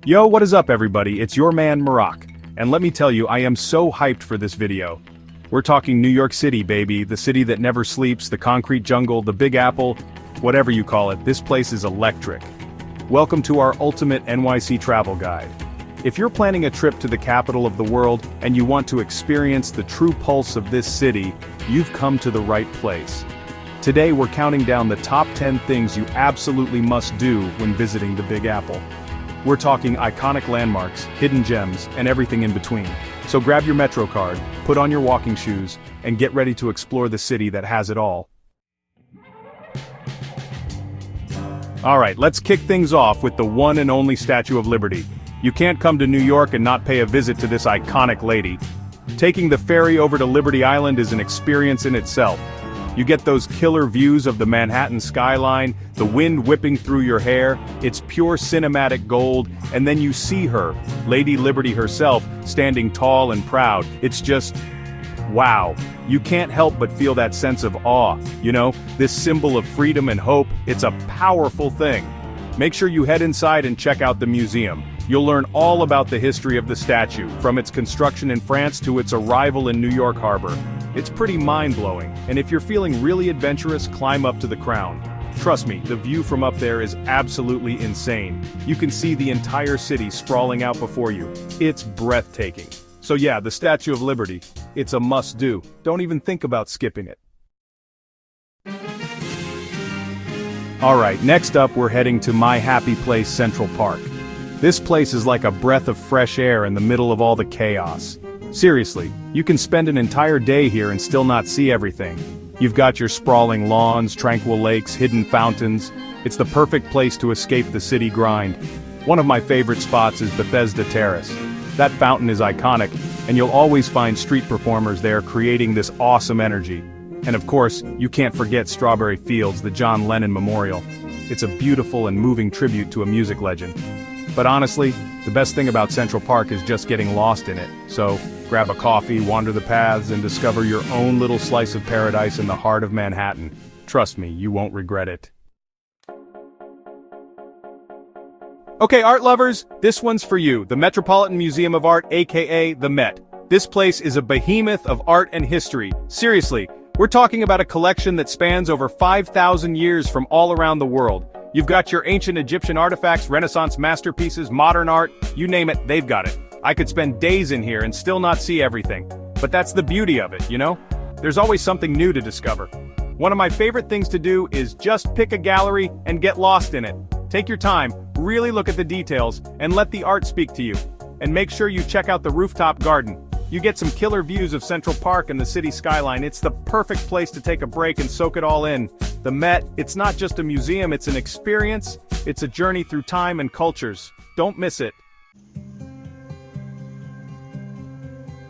Yo, what is up everybody, it's your man Marak, and let me tell you I am so hyped for this video. We're talking New York City baby, the city that never sleeps, the concrete jungle, the Big Apple, whatever you call it, this place is electric. Welcome to our ultimate NYC travel guide. If you're planning a trip to the capital of the world and you want to experience the true pulse of this city, you've come to the right place. Today we're counting down the top 10 things you absolutely must do when visiting the Big Apple. We're talking iconic landmarks, hidden gems, and everything in between. So grab your Metro card, put on your walking shoes, and get ready to explore the city that has it all. Alright, let's kick things off with the one and only Statue of Liberty. You can't come to New York and not pay a visit to this iconic lady. Taking the ferry over to Liberty Island is an experience in itself. You get those killer views of the Manhattan skyline, the wind whipping through your hair, it's pure cinematic gold, and then you see her, Lady Liberty herself, standing tall and proud. It's just, wow. You can't help but feel that sense of awe, this symbol of freedom and hope, it's a powerful thing. Make sure you head inside and check out the museum. You'll learn all about the history of the statue, from its construction in France to its arrival in New York Harbor. It's pretty mind-blowing, and if you're feeling really adventurous, climb up to the crown. Trust me, the view from up there is absolutely insane. You can see the entire city sprawling out before you. It's breathtaking. So yeah, the Statue of Liberty, it's a must-do. Don't even think about skipping it. Alright, next up we're heading to my happy place, Central Park. This place is like a breath of fresh air in the middle of all the chaos. Seriously, you can spend an entire day here and still not see everything. You've got your sprawling lawns, tranquil lakes, hidden fountains. It's the perfect place to escape the city grind. One of my favorite spots is Bethesda Terrace. That fountain is iconic, and you'll always find street performers there creating this awesome energy. And of course, you can't forget Strawberry Fields, the John Lennon Memorial. It's a beautiful and moving tribute to a music legend. But honestly, the best thing about Central Park is just getting lost in it. So, grab a coffee, wander the paths, and discover your own little slice of paradise in the heart of Manhattan. Trust me, you won't regret it. Okay, art lovers, this one's for you, the Metropolitan Museum of Art, aka the Met. This place is a behemoth of art and history. Seriously, we're talking about a collection that spans over 5,000 years from all around the world. You've got your ancient Egyptian artifacts, Renaissance masterpieces, modern art, you name it, they've got it. I could spend days in here and still not see everything. But that's the beauty of it, There's always something new to discover. One of my favorite things to do is just pick a gallery and get lost in it. Take your time, really look at the details, and let the art speak to you. And make sure you check out the rooftop garden. You get some killer views of Central Park and the city skyline. It's the perfect place to take a break and soak it all in. The Met, it's not just a museum, it's an experience. It's a journey through time and cultures. Don't miss it.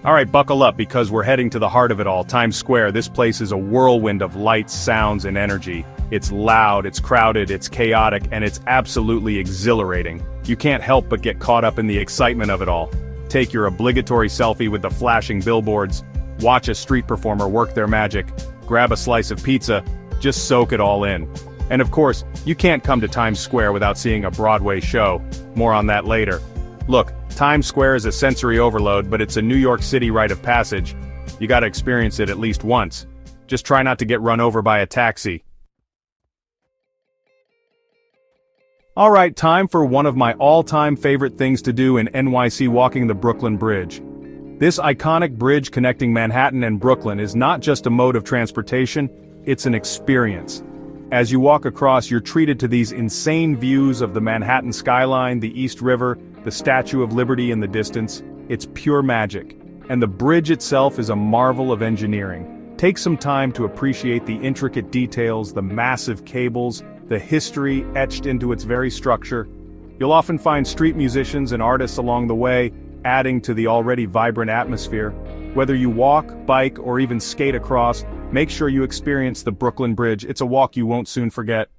Alright, buckle up because we're heading to the heart of it all, Times Square. This place is a whirlwind of lights, sounds, and energy. It's loud, it's crowded, it's chaotic, and it's absolutely exhilarating. You can't help but get caught up in the excitement of it all. Take your obligatory selfie with the flashing billboards, watch a street performer work their magic, grab a slice of pizza, just soak it all in. And of course, you can't come to Times Square without seeing a Broadway show. More on that later. Look, Times Square is a sensory overload, but it's a New York City rite of passage. You gotta experience it at least once. Just try not to get run over by a taxi. Alright, time for one of my all-time favorite things to do in NYC, walking the Brooklyn Bridge. This iconic bridge connecting Manhattan and Brooklyn is not just a mode of transportation, it's an experience. As you walk across, you're treated to these insane views of the Manhattan skyline, the East River, the Statue of Liberty in the distance. It's pure magic. And the bridge itself is a marvel of engineering. Take some time to appreciate the intricate details, the massive cables, the history etched into its very structure. You'll often find street musicians and artists along the way, adding to the already vibrant atmosphere. Whether you walk, bike, or even skate across, make sure you experience the Brooklyn Bridge. It's a walk you won't soon forget.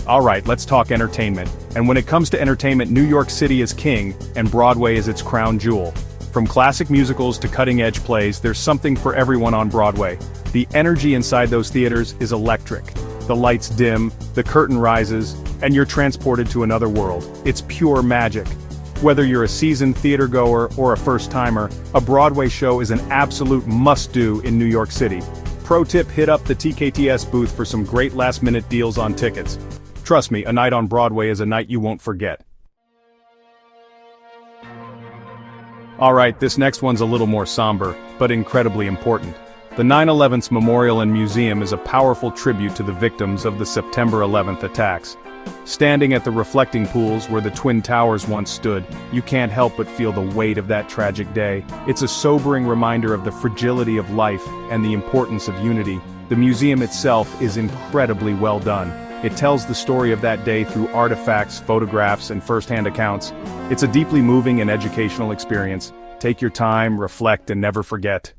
Alright, let's talk entertainment. And when it comes to entertainment, New York City is king, and Broadway is its crown jewel. From classic musicals to cutting-edge plays, there's something for everyone on Broadway. The energy inside those theaters is electric. The lights dim, the curtain rises, and you're transported to another world. It's pure magic. Whether you're a seasoned theatergoer or a first-timer, a Broadway show is an absolute must-do in New York City. Pro tip: hit up the TKTS booth for some great last-minute deals on tickets. Trust me, a night on Broadway is a night you won't forget. Alright, this next one's a little more somber, but incredibly important. The 9/11 Memorial and Museum is a powerful tribute to the victims of the September 11th attacks. Standing at the reflecting pools where the Twin Towers once stood, you can't help but feel the weight of that tragic day. It's a sobering reminder of the fragility of life and the importance of unity. The museum itself is incredibly well done. It tells the story of that day through artifacts, photographs, and first-hand accounts. It's a deeply moving and educational experience. Take your time, reflect, and never forget.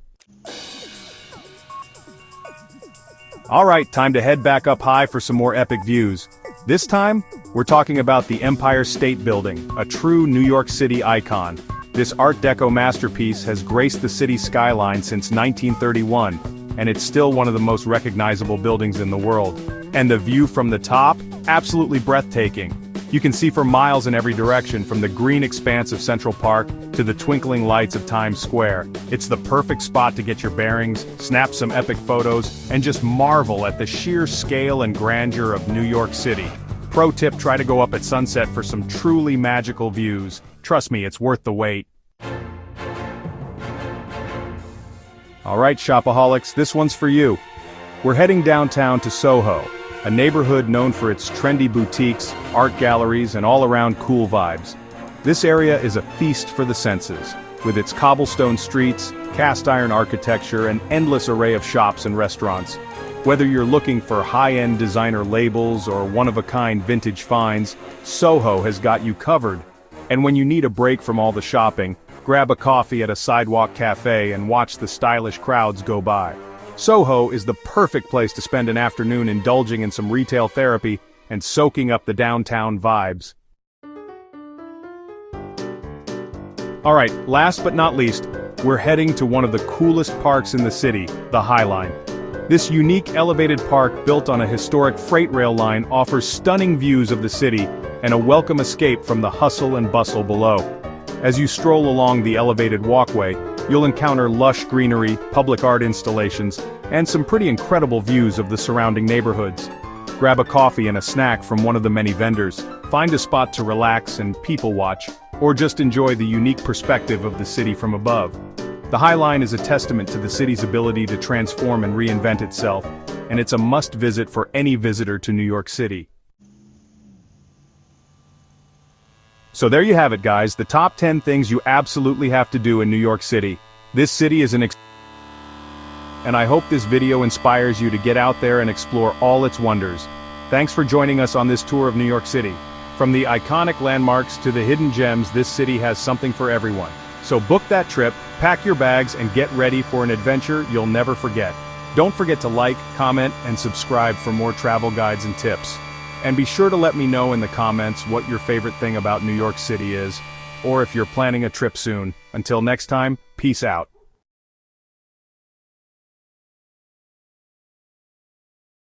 Alright, time to head back up high for some more epic views. This time, we're talking about the Empire State Building, a true New York City icon. This Art Deco masterpiece has graced the city's skyline since 1931, and it's still one of the most recognizable buildings in the world. And the view from the top? Absolutely breathtaking. You can see for miles in every direction, from the green expanse of Central Park to the twinkling lights of Times Square. It's the perfect spot to get your bearings, snap some epic photos, and just marvel at the sheer scale and grandeur of New York City. Pro tip: try to go up at sunset for some truly magical views. Trust me, it's worth the wait. Alright, shopaholics, this one's for you. We're heading downtown to Soho, a neighborhood known for its trendy boutiques, art galleries, and all-around cool vibes. This area is a feast for the senses, with its cobblestone streets, cast-iron architecture, and endless array of shops and restaurants. Whether you're looking for high-end designer labels or one-of-a-kind vintage finds, Soho has got you covered. And when you need a break from all the shopping, grab a coffee at a sidewalk cafe and watch the stylish crowds go by. Soho is the perfect place to spend an afternoon indulging in some retail therapy and soaking up the downtown vibes. Alright, last but not least, we're heading to one of the coolest parks in the city, the High Line. This unique elevated park built on a historic freight rail line offers stunning views of the city and a welcome escape from the hustle and bustle below. As you stroll along the elevated walkway, you'll encounter lush greenery, public art installations, and some pretty incredible views of the surrounding neighborhoods. Grab a coffee and a snack from one of the many vendors, find a spot to relax and people watch, or just enjoy the unique perspective of the city from above. The High Line is a testament to the city's ability to transform and reinvent itself, and it's a must-visit for any visitor to New York City. So there you have it, guys, the top 10 things you absolutely have to do in New York City. This city is and I hope this video inspires you to get out there and explore all its wonders. Thanks for joining us on this tour of New York City. From the iconic landmarks to the hidden gems, this city has something for everyone. So book that trip, pack your bags, and get ready for an adventure you'll never forget. Don't forget to like, comment, and subscribe for more travel guides and tips. And be sure to let me know in the comments what your favorite thing about New York City is, or if you're planning a trip soon. Until next time, peace out.